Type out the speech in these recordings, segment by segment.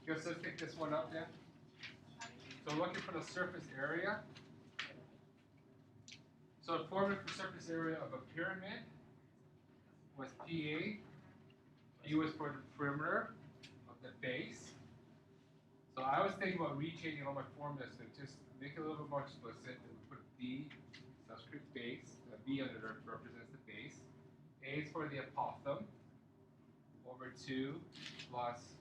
Guess let's pick this one up then. So looking for the surface area. So the formula for surface area of a pyramid was PA. P was for the perimeter of the base. So I was thinking about rechanging all my formulas to just make it a little bit more explicit. And we put D, subscript base. B under there represents the base. A is for the apothem. Over 2 plus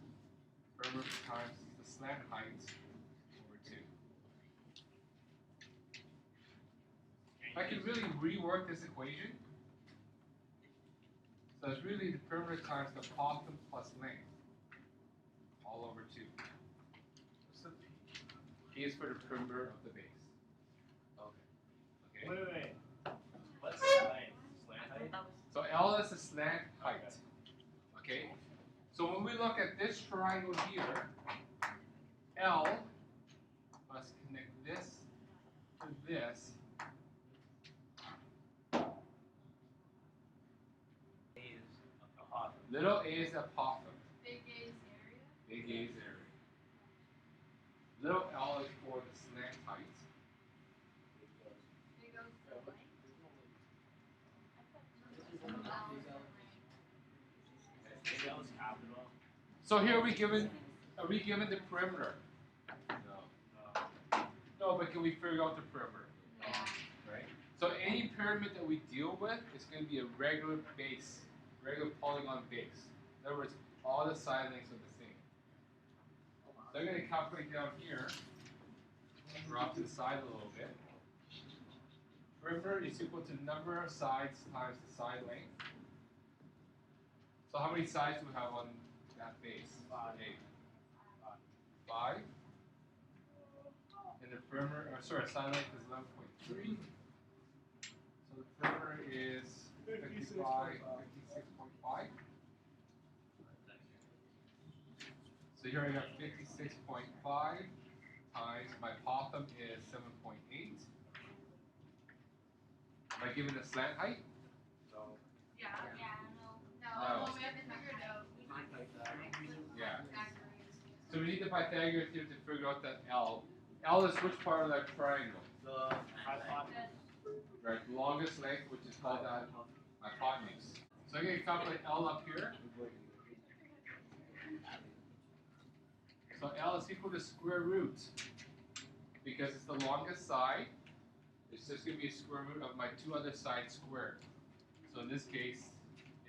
perimeter times the slant height over 2. I can really rework this equation. So it's really the perimeter times the apothem plus length, all over 2. So P is for the perimeter of the base. Okay. Wait. What's slant height? So L is the slant height. Okay. So when we look at this triangle here, L must connect this to this. Little a is the apothem. Big A is area. Big A is area. Little L is for the slant height. Big O is the length. Big L is capital. So here are we given the perimeter? No, but can we figure out the perimeter? Yeah. Right? So any pyramid that we deal with is going to be a regular base, regular polygon base. In other words, all the side lengths are the same. So I'm going to calculate down here, drop to the side a little bit. Perimeter is equal to number of sides times the side length. So how many sides do we have on that base? 5. And the perimeter, side length is 11.3. So the perimeter is 56.5. So here I got 56.5 times my apothem is 7.8. Am I given the slant height? No. No. We have to figure it out. Yeah. So we need the Pythagorean theorem to figure out that L. L is which part of that triangle? The hypotenuse. Right, the longest length, which is called that hypotenuse. So I'm going to calculate L up here. So L is equal to square root. Because it's the longest side, it's just going to be a square root of my 2 other sides squared. So in this case,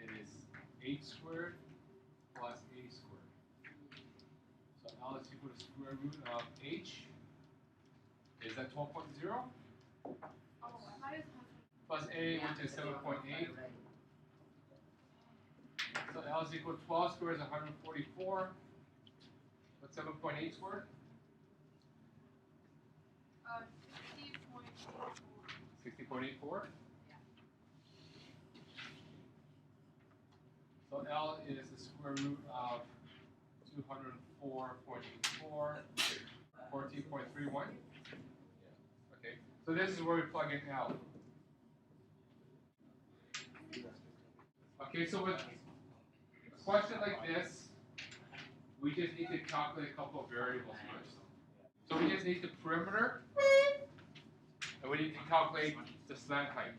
it is 8 squared plus A squared. So L is equal to square root of H. Is that 12.0? Plus A, which is 7.8. So L is equal to 12 squared is 144. What's 7.8 squared? 60.84. So L is the square root of 204.84, 14.31. Okay, so this is where we plug in L. Okay, so with a question like this, we just need to calculate a couple of variables first. So we just need the perimeter, and we need to calculate the slant height.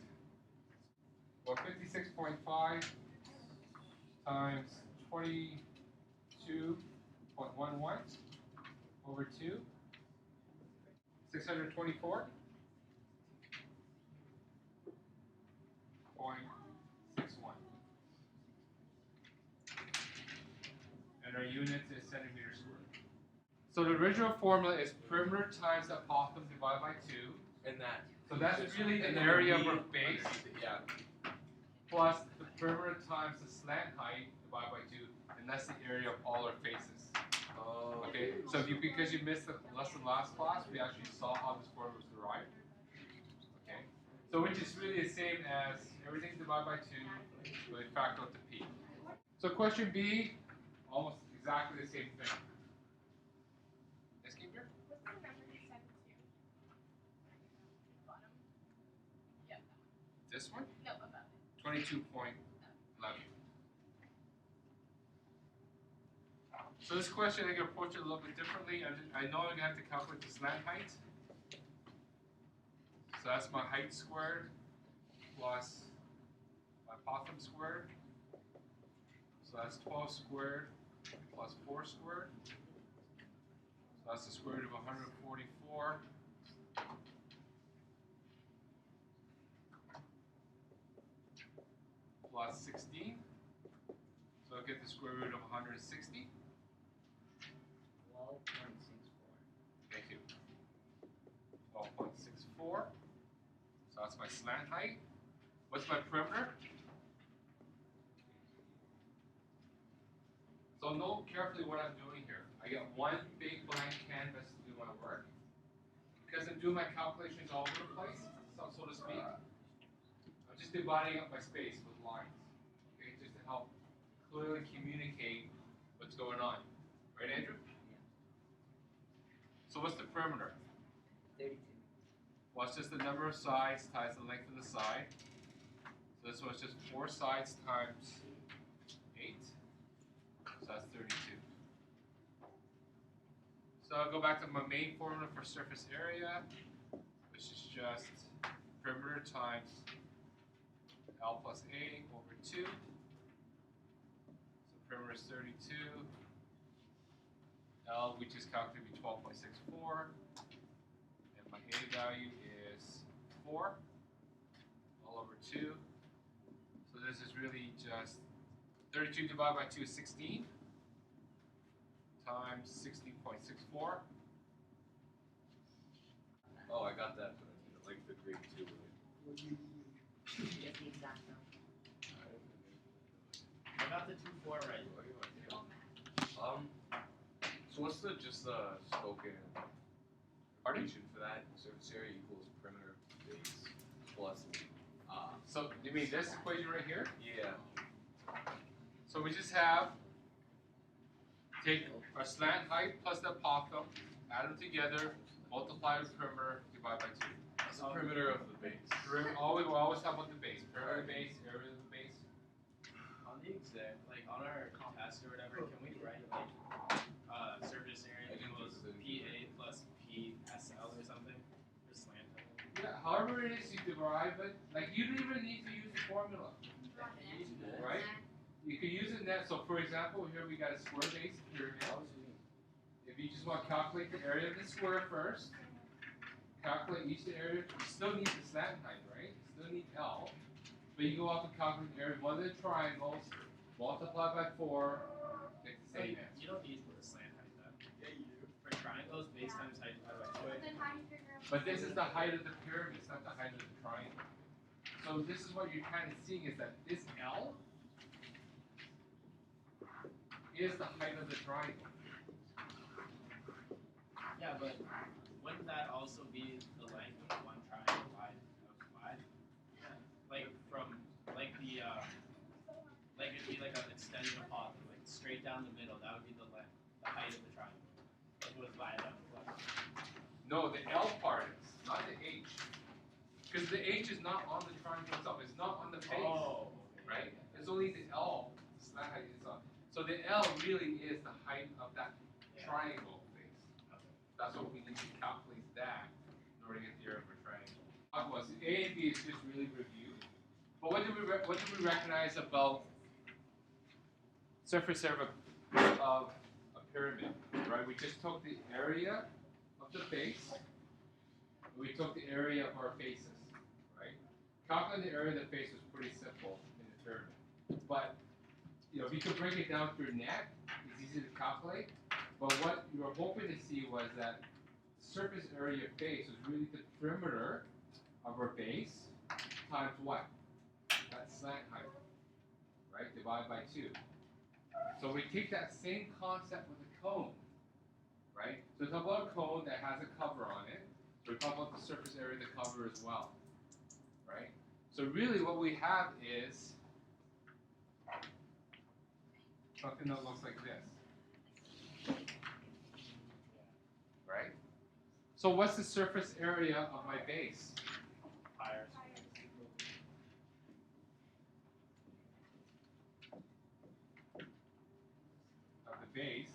Well, 56.5 times 22.11 over 2, 624.61. And our unit is centimeters squared. So the original formula is perimeter times the apothem divided by 2. And that. So that's really the area of our base. Yeah. Plus the perimeter times the slant height divided by 2, and that's the area of all our faces. Oh. Okay, so if you, because you missed the lesson last class, we actually saw how this formula was derived. Okay, so which is really the same as everything divided by 2, but we factor out the p. So question B, almost exactly the same thing. Yes, keep here. What's the number you said to? Bottom? Yep, that one. This one, No, above it. 22.11. So this question I can approach it a little bit differently. I know I'm gonna have to calculate the slant height. So that's my height squared plus my hypotenuse squared. So that's 12 squared plus 4 squared. So that's the square root of 144. Plus 16. So I'll get the square root of 160. 12.64. Thank you. 12.64. So that's my slant height. What's my perimeter? So note carefully what I'm doing here. I got one big blank canvas to do my work. Because I'm doing my calculations all over the place, so to speak, I'm just dividing up my space with lines. Okay, just to help clearly communicate what's going on. Right, Andrew? So what's the perimeter? 32. Well, it's just the number of sides times the length of the side. So this one's just 4 sides times 8. So that's 32. So I'll go back to my main formula for surface area, which is just perimeter times L plus A over 2. So perimeter is 32. L, we just calculated to be 12.64. And my A value is 4 all over 2. So this is really just 32 divided by 2 is 16 times 16.64. Oh, I got that, but I need a length of grade 2. Get the exact number. I got the 2-4 right. So what's the spoken relation for that? Surface area equals perimeter base plus So you mean this equation right here? yeah. So we just have take our slant height plus the apothem, add them together, multiply with perimeter, divide by 2. That's the perimeter of the base. Perimeter, always, we'll always talk about the base. Perimeter base, area of the base. On the exam, like on our test or whatever, can we write like surface area equals PA plus PSL or something for slant height? Yeah, however it is you derive it, like you don't even need to use the formula, right? You can use it in that. So for example, here we got a square base pyramid. If you just want to calculate the area of the square first, calculate each area. You still need the slant height, right? You still need L. But you go off and calculate the area of one of the triangles, multiply by 4, get the same answer. You don't need the slant height though. Yeah, you do. For triangles, base times height divided by 2. Then how do you figure out? But this is the height of the pyramid, it's not the height of the triangle. So this is what you're kind of seeing is that this L is the height of the triangle. Yeah, but wouldn't that also be the length of one triangle wide of 5? Yeah. Like from like the like it'd be like an extended apart, like straight down the middle. That would be the length, the height of the triangle. If it was wide down the left. No, the L part is, not the H. Because the H is not on the triangle itself, it's not on the face, Oh. right? It's only the L, it's not height is on. So the L really is the height of that triangle face. That's what we need to calculate that in order to get the area of a triangle. Was A and B is just really review. But what did we recognize about surface area of a pyramid? Right, we just took the area of the base. And we took the area of our faces. Right, calculating the area of the face was pretty simple in the pyramid. But you know, if you could break it down through net, it's easy to calculate. But what you were hoping to see was that surface area of base was really the perimeter of our base times what? That slant height, right? Divided by 2. So we take that same concept with a cone, right? So we talk about a cone that has a cover on it. So we talk about the surface area of the cover as well, right? So really what we have is something that looks like this. Right? So what's the surface area of my base? Higher. Of the base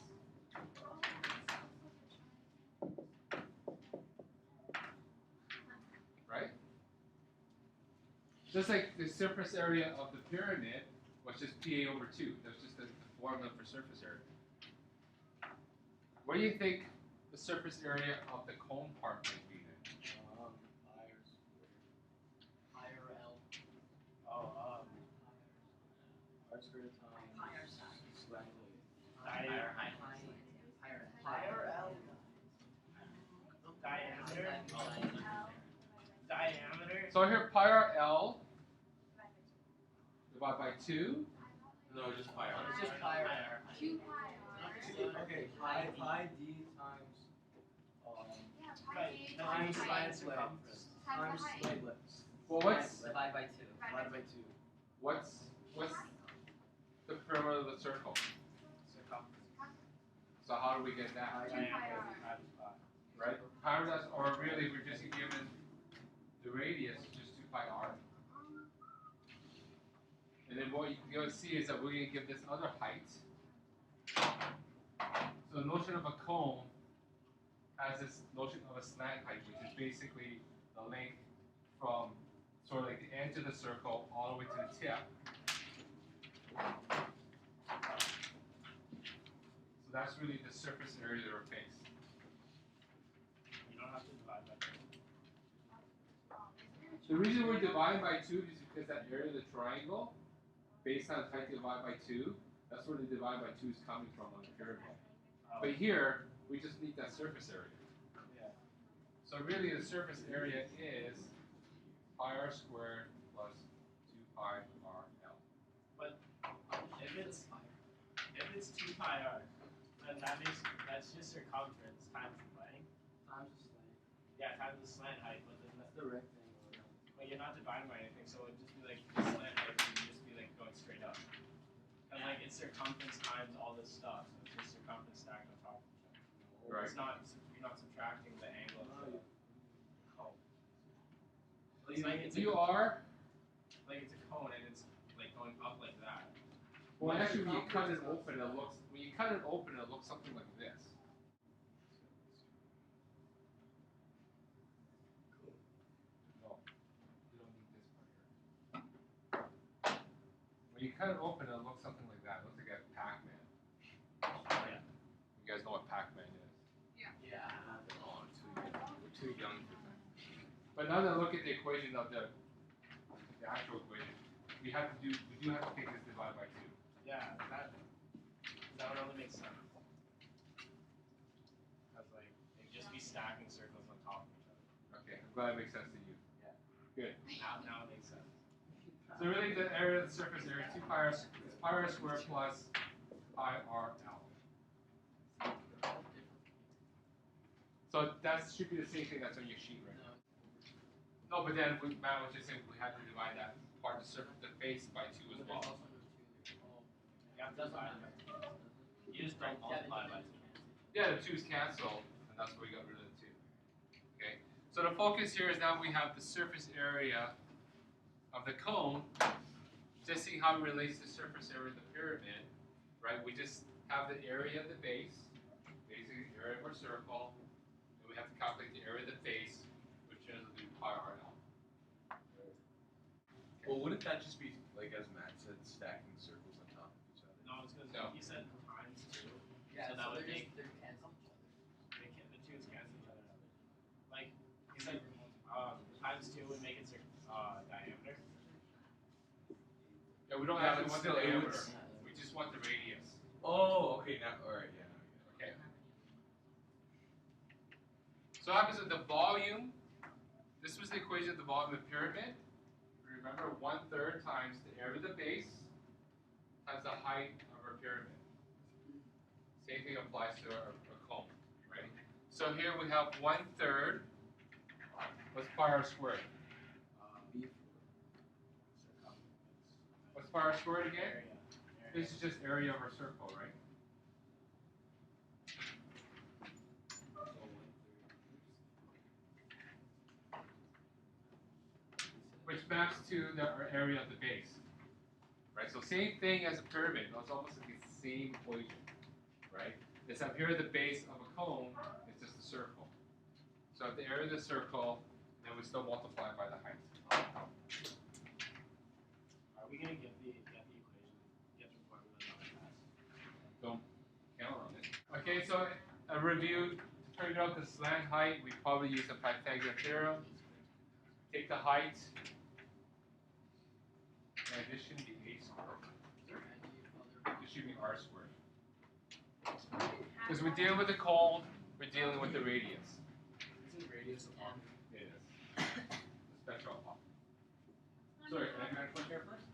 Just like the surface area of the pyramid was just PA over 2. That's just the formula for surface area. What do you think the surface area of the cone part might be then? Higher L. Oh, R squared times slightly. Higher height. Higher L. Diameter. Diameter. So here pi r L divided by 2. No, just pi r. It's just pi r. 2 pi r. Okay, pi d times Yeah, pi Right, d the times times side side circumference. times the height. side length. Well, what's Divide by 2. Divided by 2. what's the perimeter of the circle? Circumference. So how do we get that? Diameter times pi. Right? Paradise, or really we're just given the radius, just 2 pi r. And then what you're going to see is that we're going to give this other height. So the notion of a cone has this notion of a slant height, which is basically the length from sort of like the edge of the circle all the way to the tip. So that's really the surface area of our face. You don't have to divide by 2. The reason we're dividing by 2 is because that area of the triangle, based on height divided by 2, that's where the divide by 2 is coming from on the pyramid. But here, we just need that surface area. Yeah. So really the surface area is pi r squared plus 2 pi r L. If it's 2 pi r, then that's just circumference times the length. Times the slant. Yeah, times the slant height, but then That's the rectangle. but you're not dividing by anything, so it'd just be like the slant height would just be like going straight up. And like it's circumference times all this stuff, so it's just circumference stacked on top of each other. Right. It's not you're not subtracting the angle of the cone. You, It's like it's you a, are, like it's a cone and it's like going up like that. well actually when you cut it open it looks something like this. No, you don't need this part here. When you cut it open it looks something like that. It looks like a Pac-Man. Yeah. You guys know what Pac-Man is. Yeah. Oh, we're too young for that. But now that I look at the equation of the actual equation, we do have to take this divided by 2. Yeah, that would only make sense. Because like it'd just be stacking circles on top of each other. Okay, I'm glad it makes sense to you. Yeah. Good. Now it makes sense. So really the area of the surface area is 2 pi r, is pi r squared plus pi r L. So that should be the same thing that's on your sheet right now. No, but then Matt was just saying we have to divide that part of the face by 2 as well. You have to divide by 2. You just don't multiply by 2. Yeah, the 2's cancel, and that's where we got rid of the 2. Okay, so the focus here is now we have the surface area of the cone. Just seeing how it relates to the surface area of the pyramid, right? We just have the area of the base, basically the area of our circle, and we have to calculate the area of the face, which turns out to be pi r L. Well, wouldn't that just be, like as Matt said, stacking circles on top of each other? No, it's because No. you said times 2. Yeah, So that would they're make they're cancel each other. the 2's cancel each other out. Like you said, times 2 would make it diameter. Yeah, we don't Yeah, actually but want still, the it would diameter. We just want the radius. Oh, okay, now, alright, yeah. Okay. So what happens with the volume? This was the equation of the volume of the pyramid. Remember, 1/3 times the area of the base times the height of our pyramid. Same thing applies to our cone, right? So here we have 1/3. What's pi r squared? B What's pi r squared again? Area. This is just area of our circle, right? Which maps to our area of the base, right? So same thing as a pyramid. It's almost like the same equation, right? Except here at the base of a cone, it's just a circle. So at the area of the circle, then we still multiply by the height. we gonna get the equation, get the formula not fast? Don't count on it. Okay, so a review. To figure out the slant height, we probably use the Pythagorean theorem. Take the height, and this should be a squared. This should be r squared. Because we're dealing with the cone, we're dealing with the radius. Isn't radius a part? It is. The spectral pop. Sorry, can I question here first?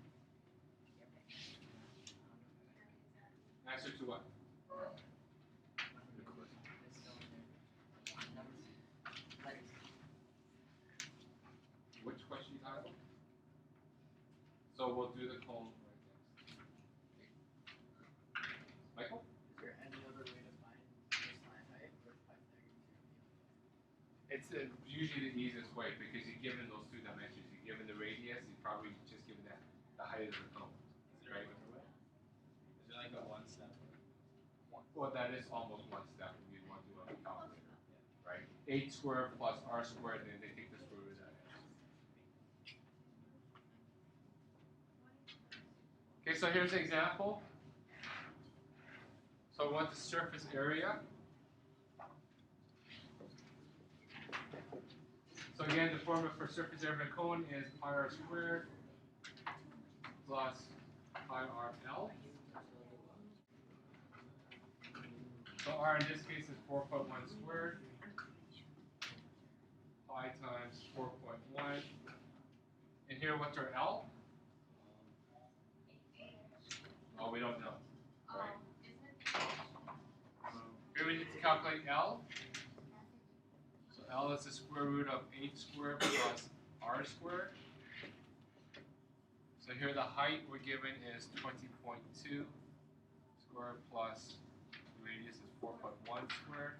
Answer to what? Which question you got? So we'll do the cone right next. Michael? Is there any other way to find the sine height or Pythagorean theorem? It's usually the easiest way because you're given those two dimensions. You're given the radius, you're probably just given that the height of the cone. Is there a better way? Is there like a one step? Well, that is almost one step if you want to do it on the calculator, right? 8 squared plus r squared, and then they take the square root of that. Okay, so here's an example. So we want the surface area. So again, the formula for surface area of a cone is pi r squared plus pi r L. So r in this case is 4.1 squared. Pi times 4.1. And here, what's our L? Oh, we don't know, right? Here we need to calculate L. So L is the square root of 8 squared plus r squared. So here the height we're given is 20.2 squared plus the radius is 4.1 squared.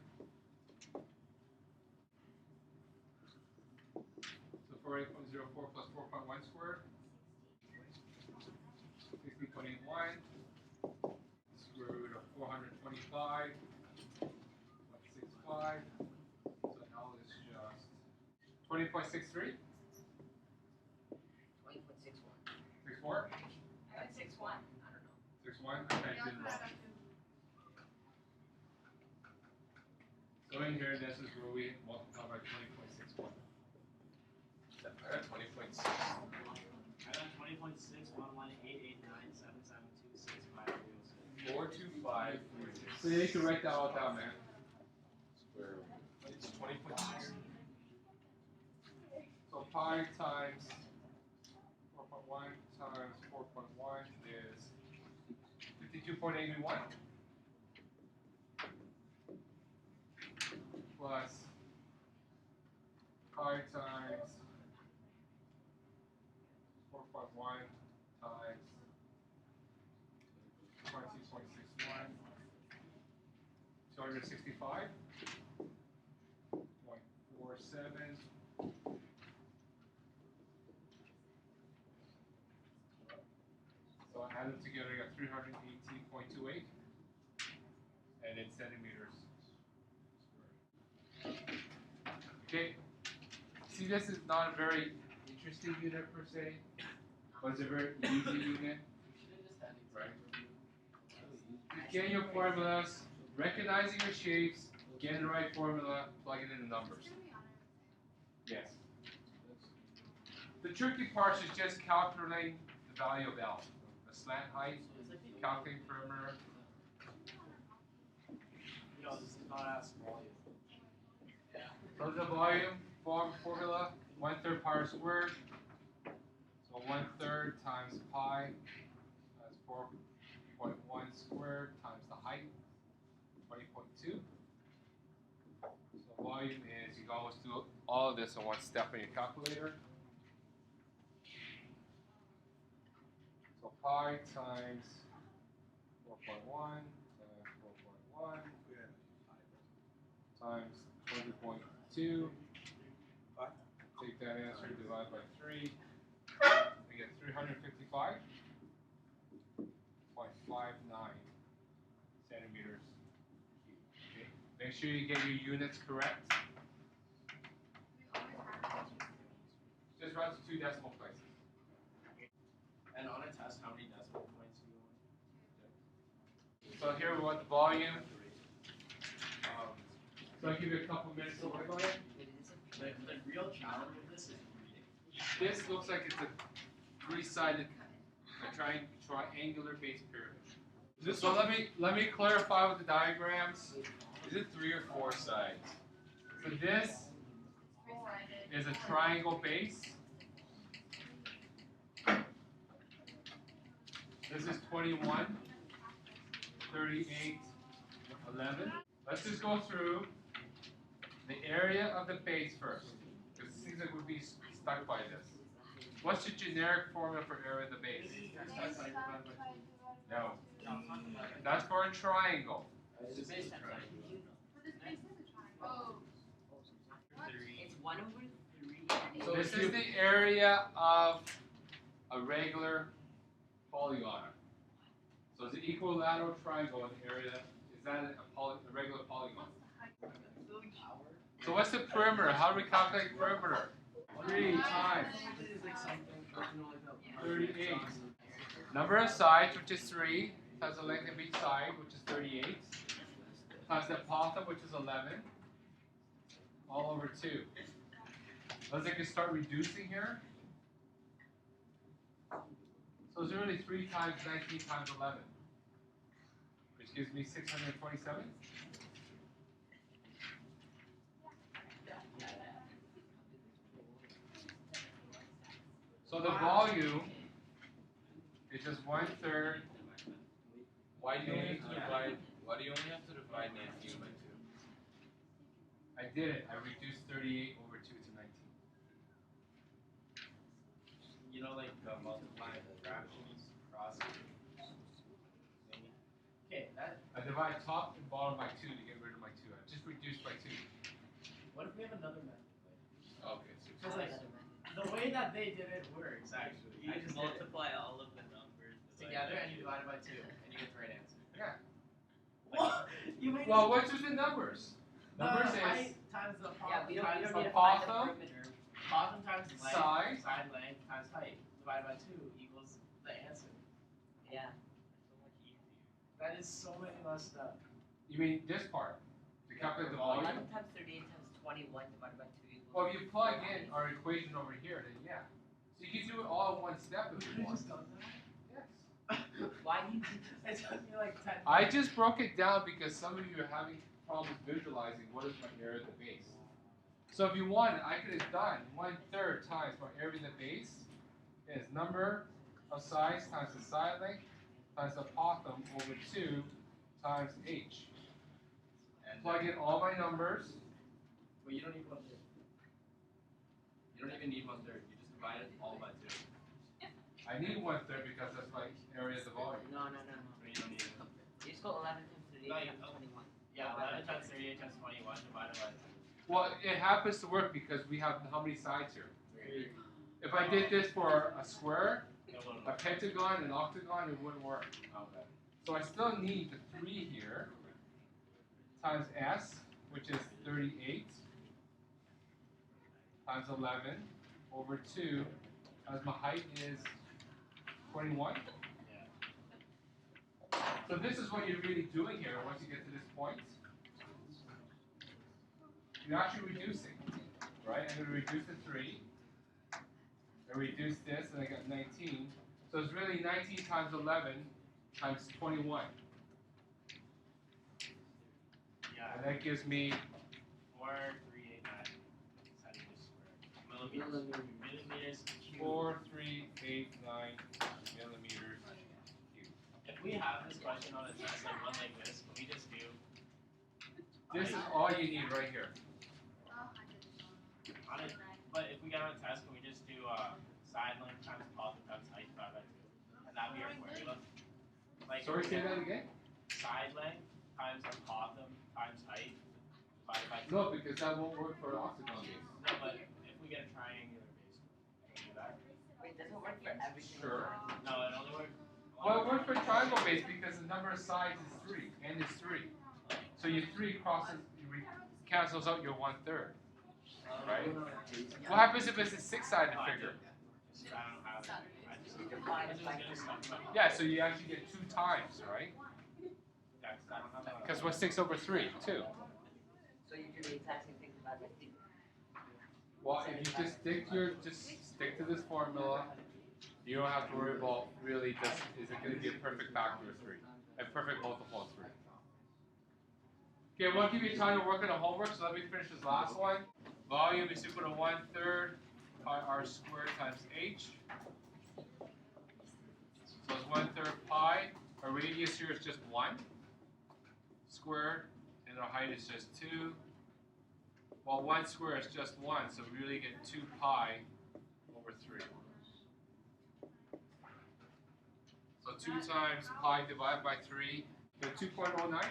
So 48.04 plus 4.1 squared. 1621. Square root of 425. 0.65. So L is just 20.63. 20.61. 64? 6-1. I don't know. 61? Okay, did it wrong. So in here, this is where we multiply by 20.61. I got 20.6. I got 20.6, 1188977265306. 425. So you can write that all down, man. Square root. It's 20.6. So pi times 4.1 times 4.1 is 52.81 plus pi times 4.1 times 22.61 265.47. So I add them together, I got 318.28, and in centimeters squared. Okay, see, this is not a very interesting unit per se, but it's a very easy unit. Right. Getting your formulas, recognizing your shapes, getting the right formula, plugging in the numbers. Yes. The tricky part is just calculating the value of L. The slant height, calculating perimeter. You know, this is not as volume. So the volume formula, 1/3 pi squared. So 1/3 times pi, that's 4.1 squared times the height, 20.2. So volume is, you can always do all of this in one step on your calculator. So pi times 4.1 times 4.1 times 20.2. Take that answer, divide by 3. We get 355.59 centimeters cubed. Okay. Make sure you get your units correct. Just round to 2 decimal places. And on a test, how many decimal points do you want? So here we want the volume. So I'll give you a couple minutes to work on it. The real challenge of this is reading. This looks like it's a three-sided, triangular base pyramid. So let me clarify with the diagrams. Is it 3 or 4 sides? So this is a triangle base. This is 21, 38, 11. Let's just go through the area of the base first, because it seems like we'd be stuck by this. What's the generic formula for area of the base? No. That's for a triangle. It's 1/3. So this is the area of a regular polygon. So it's an equilateral triangle in the area. Is that a regular polygon? So what's the perimeter? How do we calculate perimeter? 3 times 38. Number of sides, which is 3, times the length of each side, which is 38, times the apothem, which is 11, all over 2. Let's like start reducing here. So it's really 3 times 19 times 11, which gives me 627. So the volume is just 1/3. Why do you only have to divide? Why do you only have to divide 19 by 2? I did it. I reduced 38 over 2 to 19. You know, like multiplying fractions, crossing. Okay, that. I divide top and bottom by 2 to get rid of my 2. I just reduced by 2. What if we have another method? Okay, so Because like the way that they did it works actually. You I just multiply all of the numbers together and you divide it by 2 and you get the right answer. Yeah. What? You made Well, what's with the numbers? Numbers is height times the Yeah, we don't times need the to find the bottom. perimeter. bottom times length, Side. side length times height divided by 2 equals the answer. Yeah. so much easier. That is so many less stuff. You mean this part? To calculate the 11 volume? times 38 times 21 divided by 2 equals. Well, if you plug in our equation over here, then yeah. So you can do it all in one step if you want. Just done that? Yes. Why do you do It took me like 10 I just broke it down because some of you are having problems visualizing what is my area of the base. So if you wanted, I could have done 1/3 times my area of the base is number of sides times the side length times the apothem over 2 times h. and Plug in all my numbers. But you don't need 1/3. You don't even need 1/3. You just divide it all by 2. I need 1/3 because that's my area of the volume. No. But you don't need it. You just go 11 times 38 No, times 21. Yeah, 11 times 38 times 21 divided by Well, it happens to work because we have how many sides here? 3. If I did this for a square, It wouldn't a work. pentagon, an octagon, it wouldn't work. Okay. So I still need the 3 here times s, which is 38 times 11 over 2 times my height is 21. Yeah. So this is what you're really doing here once you get to this point. You're actually reducing, right? I'm going to reduce the 3. I reduce this, and I got 19. So it's really 19 times 11 times 21. Yeah. And that gives me 4389 centimeters squared. Millimeters cubed. 4389 millimeters cubed. If we have this question on a test, like one like this, can we just do? This is all you need right here. On it, but if we get on a test, can we just do side length times apothem times height divided by 2? And that be our formula? Like, Sorry, say that again? Side length times apothem times height divided by 2. No, because that won't work for an octagon base. No, but if we get a triangular base, can we do that? Wait, doesn't it work for every single Sure. time? No, it only works. Well, it works for triangle base because the number of sides is 3, n is 3. So your 3 crosses, cancels out your 1/3. Right? What happens if it's a 6-sided figure? I don't have it. I just your pi I'm is just by getting 3. stuck in my mind. Yeah, so you actually get 2 times, right? Yeah, 'cause I don't have a- Because what's 6 over 3? 2. So you do the exact same thing about 50. Well, if you just stick to this formula, you don't have to worry about really just, is it going to be a perfect factor of 3? A perfect multiple of 3. Okay, we'll give you time to work on the homework, so let me finish this last one. Volume is equal to 1/3 pi r squared times h. So it's 1/3 pi. Our radius here is just 1 squared, and our height is just 2. Well, 1 squared is just 1, so we really get 2 pi over 3. So 2 times pi divided by 3, get 2.09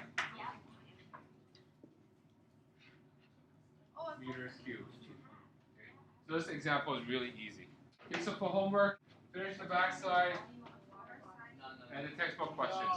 meters cubed. Okay. So this example is really easy. Okay, so for homework, finish the backside and the textbook questions.